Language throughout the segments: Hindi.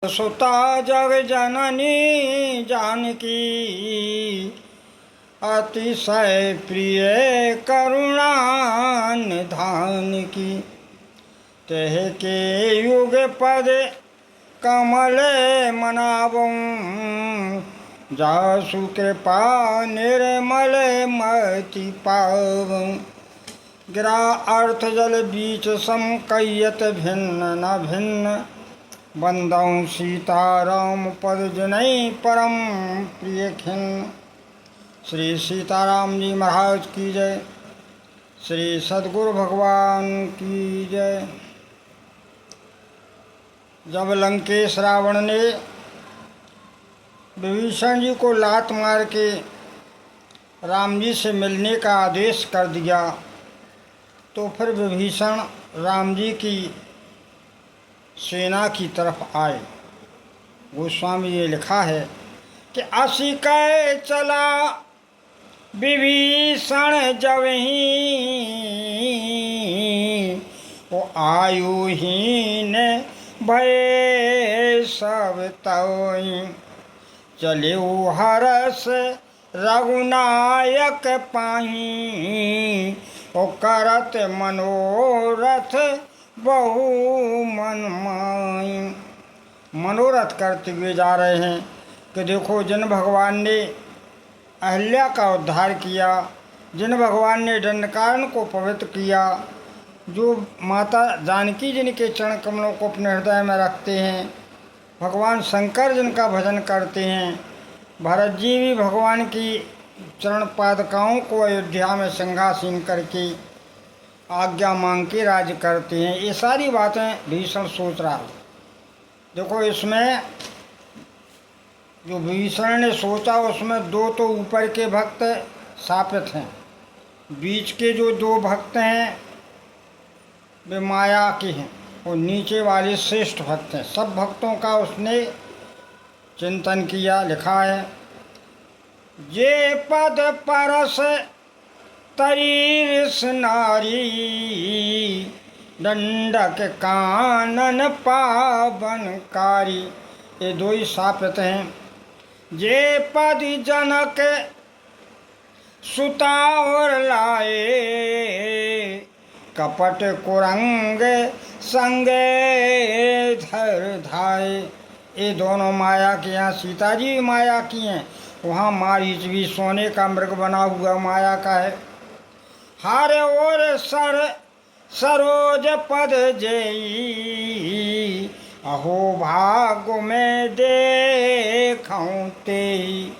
सुता जग जननी जानकी अतिशय प्रिय करुणा निधान की। तेह के युग पद कमल मनावं जासु कृपा निर्मल मति पावं। गिरा अर्थ जल बीच समकयत भिन्न न भिन्न बंदौ सीताराम पद जिनहि परम प्रिय खिन्न। श्री सीताराम जी महाराज की जय। श्री सद्गुरु भगवान की जय। जब लंकेश रावण ने विभीषण जी को लात मार के राम जी से मिलने का आदेश कर दिया तो फिर विभीषण राम जी की सेना की तरफ आए। गोस्वामी ये लिखा है कि असी कै चला विभीषण जवहीं वो आयुहीन भय सब तवहीं। चले हरस रघुनायक पाहीं ओ करत मनोरथ बहु मन माई। मनोरथ करते हुए जा रहे हैं कि देखो जिन भगवान ने अहिल्या का उद्धार किया, जिन भगवान ने दंडकारण्य को पवित्र किया, जो माता जानकी जिनके चरण कमलों को अपने हृदय में रखते हैं, भगवान शंकर जिनका भजन करते हैं, भरत जी भी भगवान की चरण पादुकाओं को अयोध्या में सिंहासीन करके आज्ञा मांग के राज्य करते हैं। ये सारी बातें भीषण सोच रहा है। देखो इसमें जो भीषण ने सोचा उसमें दो तो ऊपर के भक्त शापित हैं, बीच के जो दो भक्त हैं वे माया के हैं और नीचे वाले श्रेष्ठ भक्त हैं। सब भक्तों का उसने चिंतन किया। लिखा है जे पद परस तरीस नारी दंडक कानन पावनकारी। ये दो ही शापित हैं। जे पद जनक सुता और लाए कपट कुरंग संगे धर धाए। ये दोनों माया के यहाँ, सीता जी माया की हैं, वहाँ मारीच भी सोने का मृग बना हुआ माया का है। हारे और सरोज पद जेई अहो भाग्य में देखूं तेई।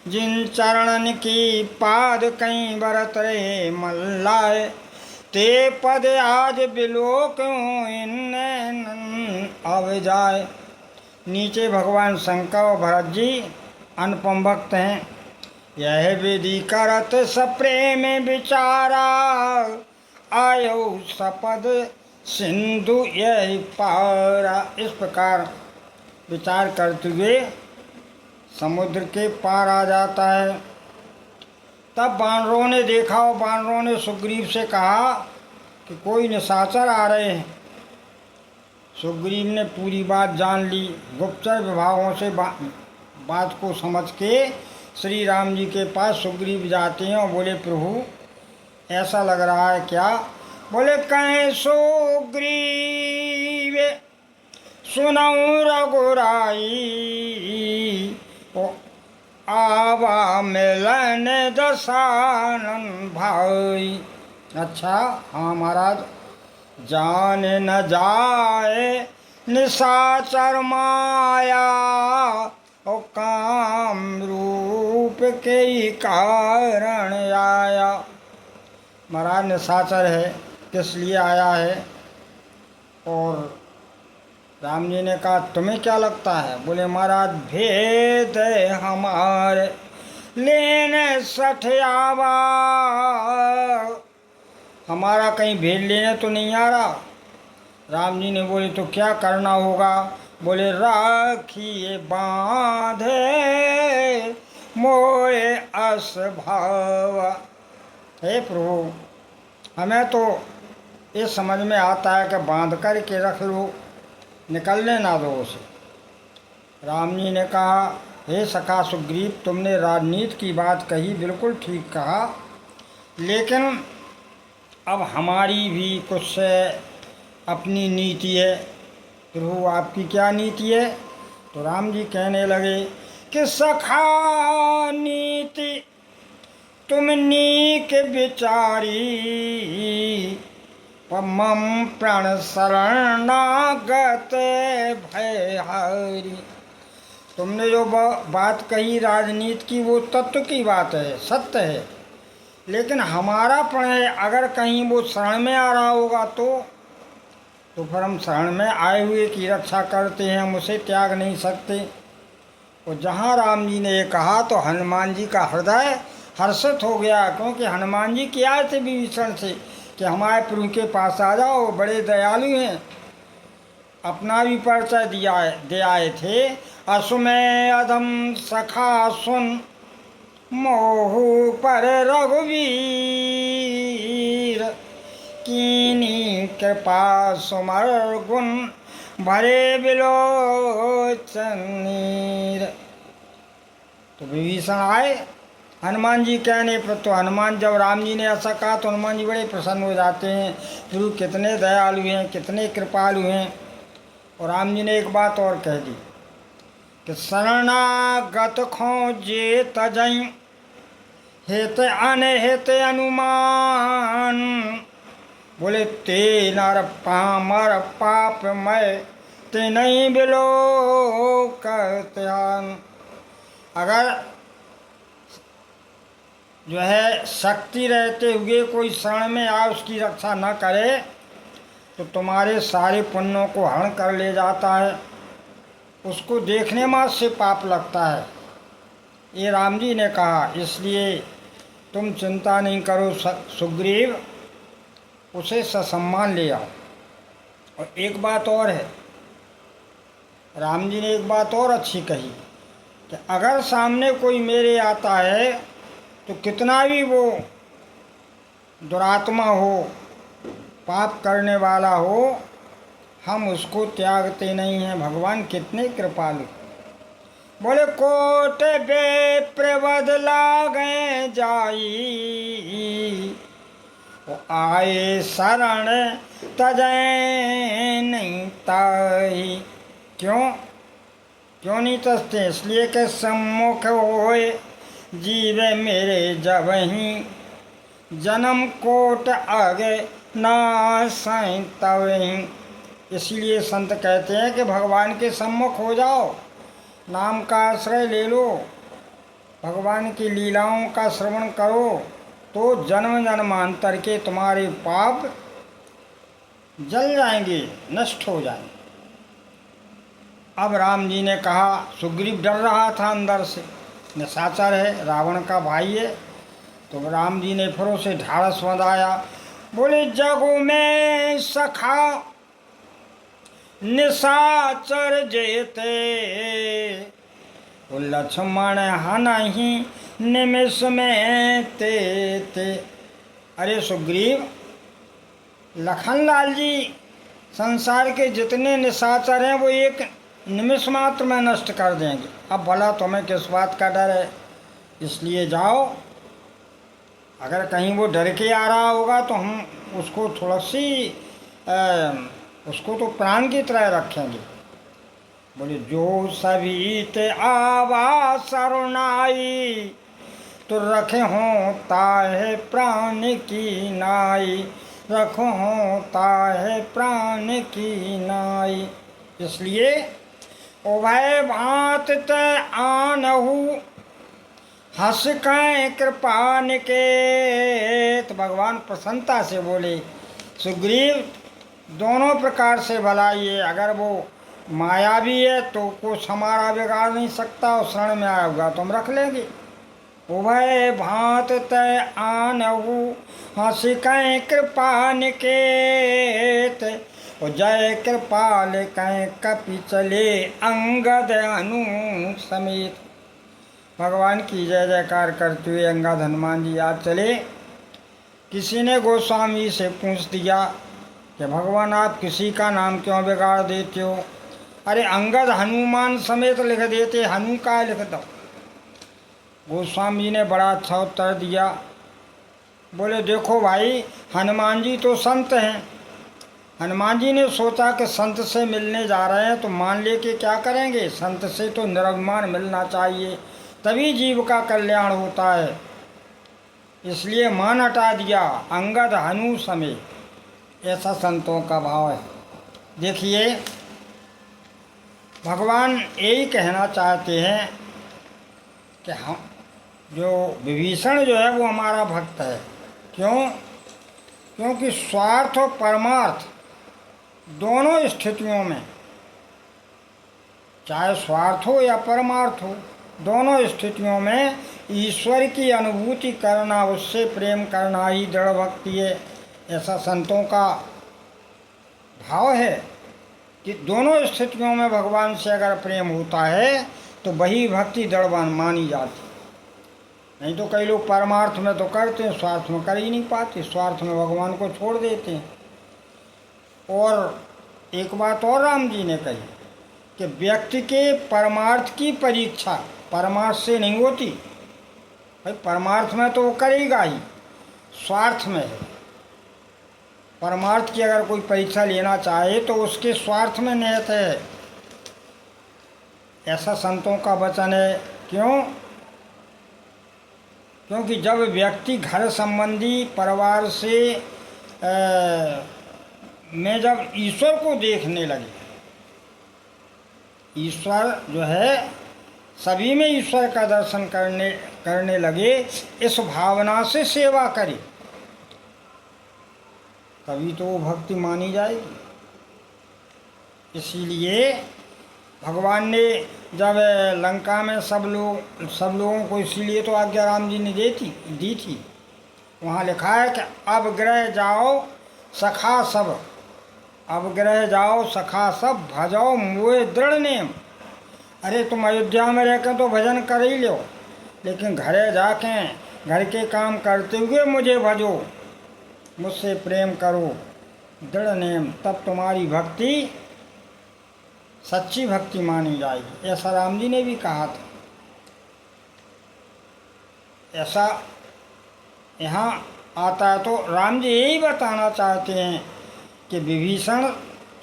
जिन चरणन की पाद कहीं बरत रे मल्लाए ते पद आज बिलोक इन अब जाए। नीचे भगवान शंकर और भरत जी अनुपम भक्त हैं। यह विधि करत सप्रेम विचारा आयो सपद सिंधु यही पारा। इस प्रकार विचार करते हुए समुद्र के पार आ जाता है। तब बानरों ने देखा और बानरों ने सुग्रीव से कहा कि कोई निशाचर आ रहे हैं। सुग्रीव ने पूरी बात जान ली। गुप्तचर विभागों से बात को समझ के श्री राम जी के पास सुग्रीव जाते हैं और बोले प्रभु ऐसा लग रहा है क्या? बोले कहें सुग्रीव सुनऊं रघुराई ओ आवा मिलन दशानन भाई। अच्छा हाँ महाराज, जान न जाए निशाचर माया और काम रूप के ही कारण आया। महाराज निशाचर है, किस लिए आया है? और राम जी ने कहा तुम्हें क्या लगता है? बोले महाराज भेद हमारे लेने सठियावा। हमारा कहीं भेद लेने तो नहीं आ रहा। राम जी ने बोले तो क्या करना होगा? बोले राखिए बांधे मोए अस भावा। हे प्रभु हमें तो ये समझ में आता है कि बांध कर के रख लो, निकलने ना दो उसे। राम जी ने कहा, हे सखा सुग्रीव, तुमने राजनीति की बात कही, बिल्कुल ठीक कहा, लेकिन अब हमारी भी कुछ अपनी नीति है। प्रभु आपकी क्या नीति है? तो राम जी कहने लगे कि सखा नीति तुम नीक विचारी, मम प्राण शरणागत भय हरि। तुमने जो बात कही राजनीति की, वो तत्व की बात है, सत्य है, लेकिन हमारा प्रण है, अगर कहीं वो शरण में आ रहा होगा तो फिर हम शरण में आए हुए की रक्षा करते हैं, हम उसे त्याग नहीं सकते। और जहाँ राम जी ने ये कहा तो हनुमान जी का हृदय हर्षित हो गया, क्योंकि हनुमान जी क्या थे विभीषण से कि हमारे प्रभु के पास आ जाओ, बड़े दयालु हैं। अपना भी परिचय दे आए थे। असुमें अधम सखा सुन, मोहु पर रघुवीर, कीनी कृपा सुमर गुण, भरे बिलोचन नीर। तो विभीषण आए हनुमान जी कहने पर, तो हनुमान, जब राम जी ने ऐसा कहा तो हनुमान जी बड़े प्रसन्न हो जाते हैं, गुरु कितने दयालु हैं, कितने कृपालु हैं। और राम जी ने एक बात और कह दी कि शरणागत खोजे तजई, हेत अनहित अनुमान, बोले ते नर पामर पाप मय, ते नहीं बिलो कहत्यान। अगर जो है शक्ति रहते हुए कोई शरण में आ, उसकी रक्षा न करे तो तुम्हारे सारे पुण्यों को हरण कर ले जाता है, उसको देखने मात्र से पाप लगता है। ये राम जी ने कहा, इसलिए तुम चिंता नहीं करो सुग्रीव, उसे ससम्मान ले आओ। और एक बात और है, राम जी ने एक बात और अच्छी कही कि अगर सामने कोई मेरे आता है तो कितना भी वो दुरात्मा हो, पाप करने वाला हो, हम उसको त्यागते नहीं हैं। भगवान कितने कृपालु। बोले कोट बे प्रवद लागे जाई, वो आए शरण तजै नहीं ताई। क्यों नहीं तजते? इसलिए कि सम्मुख होए जीवे मेरे जबहीं, जन्म कोट आगे ना साई तवहीं। इसलिए संत कहते हैं कि भगवान के सम्मुख हो जाओ, नाम का आश्रय ले लो, भगवान की लीलाओं का श्रवण करो, तो जन्म जन्मांतर के तुम्हारे पाप जल जाएंगे, नष्ट हो जाएंगे। अब राम जी ने कहा, सुग्रीव डर रहा था अंदर से, निशाचर है, रावण का भाई है। तो राम जी ने फिर उसे ढाढ़स बंधाया। बोले जगो में सखा निशाचर जेते, लक्ष्मण हनहि निमिष में ते। अरे सुग्रीव, लखनलाल जी संसार के जितने निशाचर हैं वो एक निमिष मात्र में नष्ट कर देंगे। अब भला तुम्हें किस बात का डर है? इसलिए जाओ, अगर कहीं वो डर के आ रहा होगा तो हम उसको थोड़ा सी उसको तो प्राण की तरह रखेंगे। बोले जो सभी ते आवा शरणाई, तो रखे हों ताहे प्राण की नाई, रखो हों ताहे प्राण की नाई। इसलिए उभय भांत तय आनहु, हंस कहें कृपा निकेत। भगवान प्रसन्नता से बोले, सुग्रीव दोनों प्रकार से भलाई, अगर वो मायावी है तो कुछ हमारा बिगाड़ नहीं सकता, और शरण में आया होगा तो हम रख लेंगे। उभय भांत तय आनहु, हंस कहें कृपा निकेत, और जय कृपाल कहें कपि चले अंगद अनु समेत। भगवान की जय जयकार करते हुए अंगद हनुमान जी आज चले। किसी ने गोस्वामी से पूछ दिया कि भगवान आप किसी का नाम क्यों बिगाड़ देते हो? अरे अंगद हनुमान समेत लिख देते, हनु का लिख दो। गोस्वामी जी ने बड़ा अच्छा उत्तर दिया। बोले देखो भाई, हनुमान जी तो संत हैं। हनुमान जी ने सोचा कि संत से मिलने जा रहे हैं तो मान ले के क्या करेंगे, संत से तो निरभिमान मिलना चाहिए, तभी जीव का कल्याण होता है। इसलिए मान हटा दिया, अंगद हनु समेत। ऐसा संतों का भाव है। देखिए, भगवान यही कहना चाहते हैं कि हम जो विभीषण जो है वो हमारा भक्त है। क्यों? क्योंकि स्वार्थ और परमार्थ दोनों स्थितियों में, चाहे स्वार्थ हो या परमार्थ हो, दोनों स्थितियों में ईश्वर की अनुभूति करना, उससे प्रेम करना ही दृढ़ भक्ति है। ऐसा संतों का भाव है कि दोनों स्थितियों में भगवान से अगर प्रेम होता है तो वही भक्ति दृढ़ मानी जाती। नहीं तो कई लोग परमार्थ में तो करते हैं, स्वार्थ में कर ही नहीं पाते, स्वार्थ में भगवान को छोड़ देते हैं। और एक बात और राम जी ने कही कि व्यक्ति के परमार्थ की परीक्षा परमार्थ से नहीं होती। भाई परमार्थ में तो वो करेगा ही, स्वार्थ में है। परमार्थ की अगर कोई परीक्षा लेना चाहे तो उसके स्वार्थ में नियत है। ऐसा संतों का वचन है। क्यों? क्योंकि जब व्यक्ति घर संबंधी परिवार से में जब ईश्वर को देखने लगे, ईश्वर जो है सभी में ईश्वर का दर्शन करने लगे, इस भावना से सेवा करे, तभी तो वो भक्ति मानी जाएगी। इसीलिए भगवान ने जब लंका में सब लोगों को इसीलिए तो आज्ञा राम जी ने दी थी। वहाँ लिखा है कि अब ग्रह जाओ सखा सब, अब ग्रह जाओ सखा सब, भजाओ मोए दृढ़ नेम। अरे तुम अयोध्या में रहकर तो भजन कर ही लो, लेकिन घरे जाके घर के काम करते हुए मुझे भजो, मुझसे प्रेम करो दृढ़ नेम, तब तुम्हारी भक्ति सच्ची भक्ति मानी जाएगी। ऐसा राम जी ने भी कहा था। ऐसा यहाँ आता है तो राम जी यही बताना चाहते हैं कि विभीषण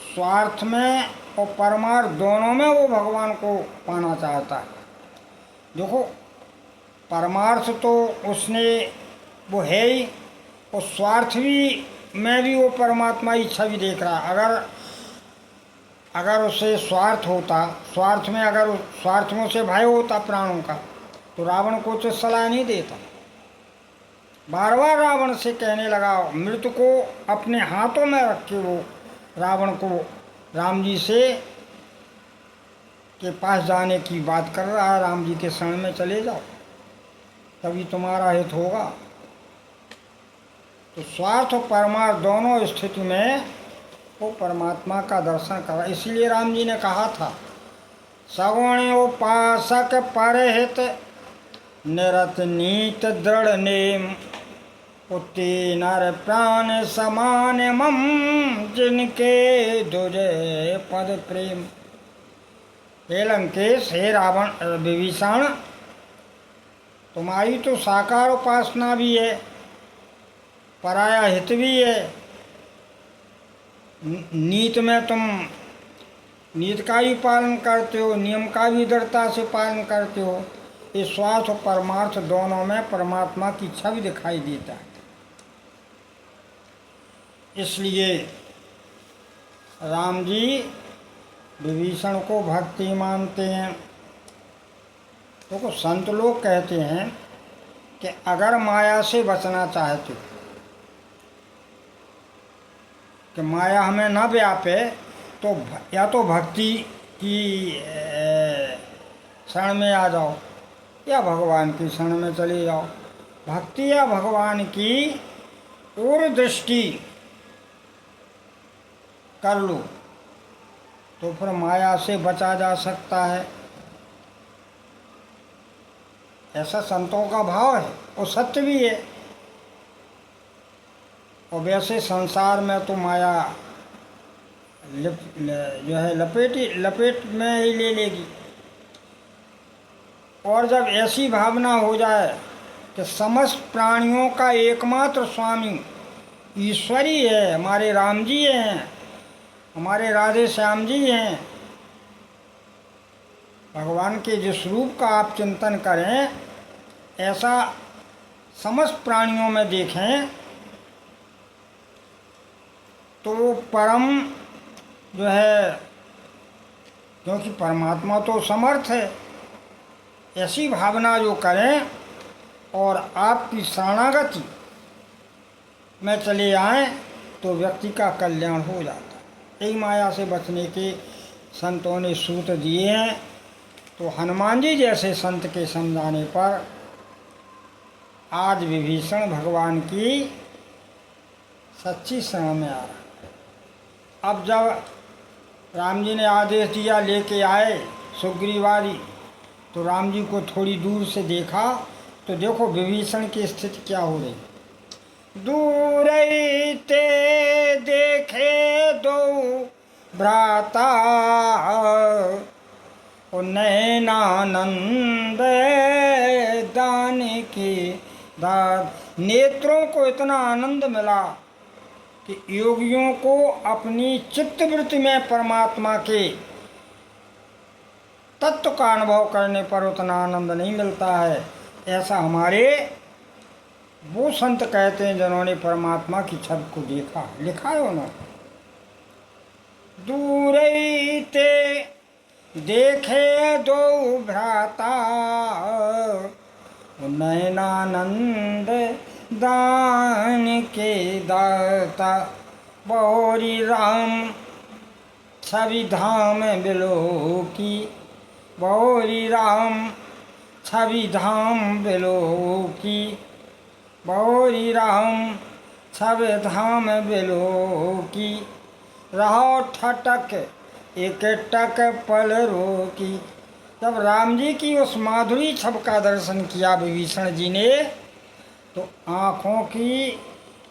स्वार्थ में और परमार्थ दोनों में वो भगवान को पाना चाहता है। देखो, परमार्थ तो उसने वो है ही, और स्वार्थ भी में भी वो परमात्मा की छवि देख रहा है। अगर उसे स्वार्थ होता, स्वार्थ में उसे भय होता प्राणों का, तो रावण को तो सलाह नहीं देता। बार बार रावण से कहने लगा, मृत्यु को अपने हाथों में रख के वो रावण को राम जी से के पास जाने की बात कर रहा है। राम जी के शरण में चले जाओ, तभी तुम्हारा हित होगा। तो स्वार्थ और परमार्थ दोनों स्थिति में वो परमात्मा का दर्शन करा। इसलिए राम जी ने कहा था, सगुण उपासक परहित निरत नीत दृढ़ नेम, उति नर प्राण समान मम, जिनके दुजे पद प्रेम। हे लंकेश, हे रावण विभीषण, तुम्हारी तो साकार उपासना भी है, पराया हित भी है। नीत में तुम नीत का ही पालन करते हो, नियम का भी दृढ़ता से पालन करते हो। इस स्वार्थ और परमार्थ दोनों में परमात्मा की छवि दिखाई देता है। इसलिए राम जी विभीषण को भक्ति मानते हैं। तो संत लोग कहते हैं कि अगर माया से बचना चाहते हो कि माया हमें न व्यापे, तो या तो भक्ति की शरण में आ जाओ या भगवान की शरण में चले जाओ। भक्ति या भगवान की ओर दृष्टि कर लो तो फिर माया से बचा जा सकता है। ऐसा संतों का भाव है और सत्य भी है। और वैसे संसार में तो माया जो है लपेट में ही ले लेगी। और जब ऐसी भावना हो जाए कि समस्त प्राणियों का एकमात्र स्वामी ईश्वर ही है, हमारे राम जी हैं, हमारे राधे श्याम जी हैं, भगवान के जिस रूप का आप चिंतन करें ऐसा समस्त प्राणियों में देखें तो वो परम जो है, क्योंकि परमात्मा तो समर्थ है, ऐसी भावना जो करें और आपकी शरणागति में चले आएं तो व्यक्ति का कल्याण हो जाता है। यही माया से बचने के संतों ने सूत्र दिए हैं। तो हनुमान जी जैसे संत के समझाने पर आज विभीषण भगवान की सच्ची शरण में आ रहा। अब जब राम जी ने आदेश दिया लेके आए सुग्रीवादी, तो राम जी को थोड़ी दूर से देखा तो देखो विभीषण की स्थिति क्या हो रही। दूर ते देखे दो भ्राता नैनानंद दान की दात। नेत्रों को इतना आनंद मिला कि योगियों को अपनी चित्तवृत्ति में परमात्मा के तत्व का अनुभव करने पर उतना आनंद नहीं मिलता है। ऐसा हमारे वो संत कहते हैं जिन्होंने परमात्मा की छवि को देखा, लिखा है उन्होंने। दूर ते देखे दो भ्राता नैनानंद दान के दाता। बहोरी राम छवि धाम बिलो की, बहोरी राम छवि धाम बिलो की, बहोरी राम छवि धाम बिलो की। रहो ठटक एक टक पल रोकी। जब राम जी की उस माधुरी छब का दर्शन किया विभीषण जी ने तो आँखों की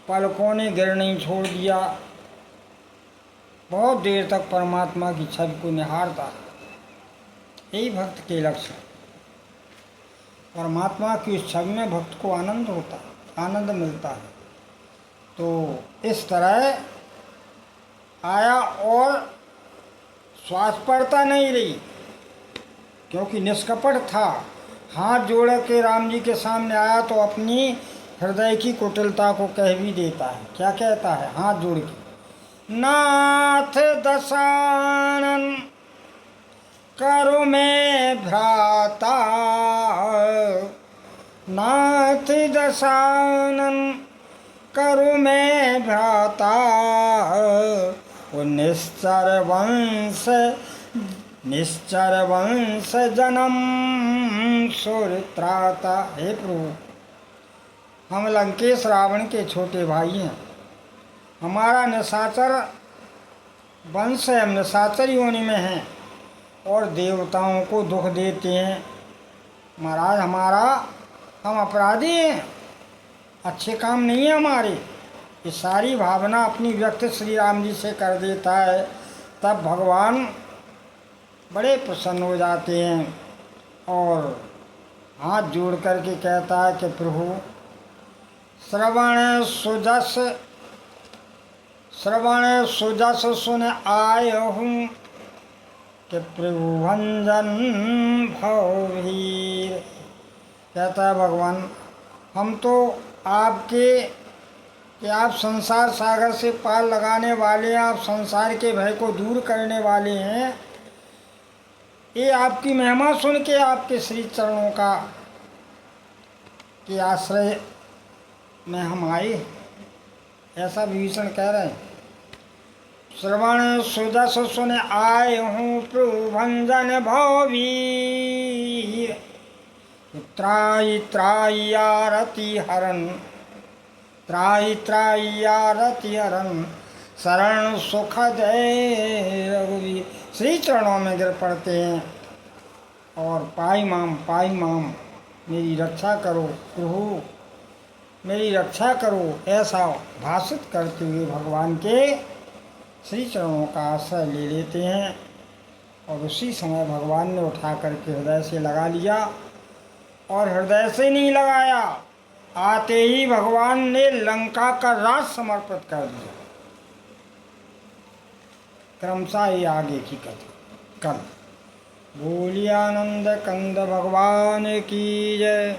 पलकों ने गिरना छोड़ दिया। बहुत देर तक परमात्मा की छवि को निहारता। यही भक्त के लक्ष्य। परमात्मा की उस छवि में भक्त को आनंद होता है, आनंद मिलता है। तो इस तरह आया और श्वास पड़ता नहीं रही, क्योंकि निष्कपट था। हाथ जोड़ के राम जी के सामने आया तो अपनी हृदय की कुटिलता को कह भी देता है। क्या कहता है हाथ जोड़ के? नाथ दशानन करो मैं भ्राता, नाथ दशानन करो मैं भ्राता। वो निश्चर वंश जन्म सुरत्राता। हे प्रभु, हम लंकेश रावण के छोटे भाई हैं, हमारा निशाचर वंश है, हम निशाचर योनि में हैं और देवताओं को दुख देते हैं। महाराज हम अपराधी हैं, अच्छे काम नहीं है हमारे। ये सारी भावना अपनी व्यक्त श्री राम जी से कर देता है, तब भगवान बड़े प्रसन्न हो जाते हैं और हाथ जोड़ करके कहता है कि प्रभु श्रवण सुजस सुन आय हूँ कि प्रभु भंजन भवभीर। कहता है भगवान, हम तो आपके कि आप संसार सागर से पार लगाने वाले हैं, आप संसार के भय को दूर करने वाले हैं। ये आपकी महिमा सुन के आपके श्री चरणों का के आश्रय में हम आए, ऐसा विभीषण कह रहे हैं। श्रवण सुजस सुन आए हूँ प्रभु भंजन भवभीर। त्राई त्राई आरती हरण, त्राई त्राई आरती हरण, शरण सुख दे रघुवीर। श्री चरणों में गिर पड़ते हैं और पाई माम मेरी रक्षा करो प्रभु, मेरी रक्षा करो, ऐसा भाषित करते हुए भगवान के श्री चरणों का आश्रय ले लेते हैं। और उसी समय भगवान ने उठा करके हृदय से लगा लिया, और हृदय से नहीं लगाया, आते ही भगवान ने लंका का राज समर्पित कर दिया। क्रमशः ये आगे की कथा कल। बोलिए आनंद कंद भगवान की जय।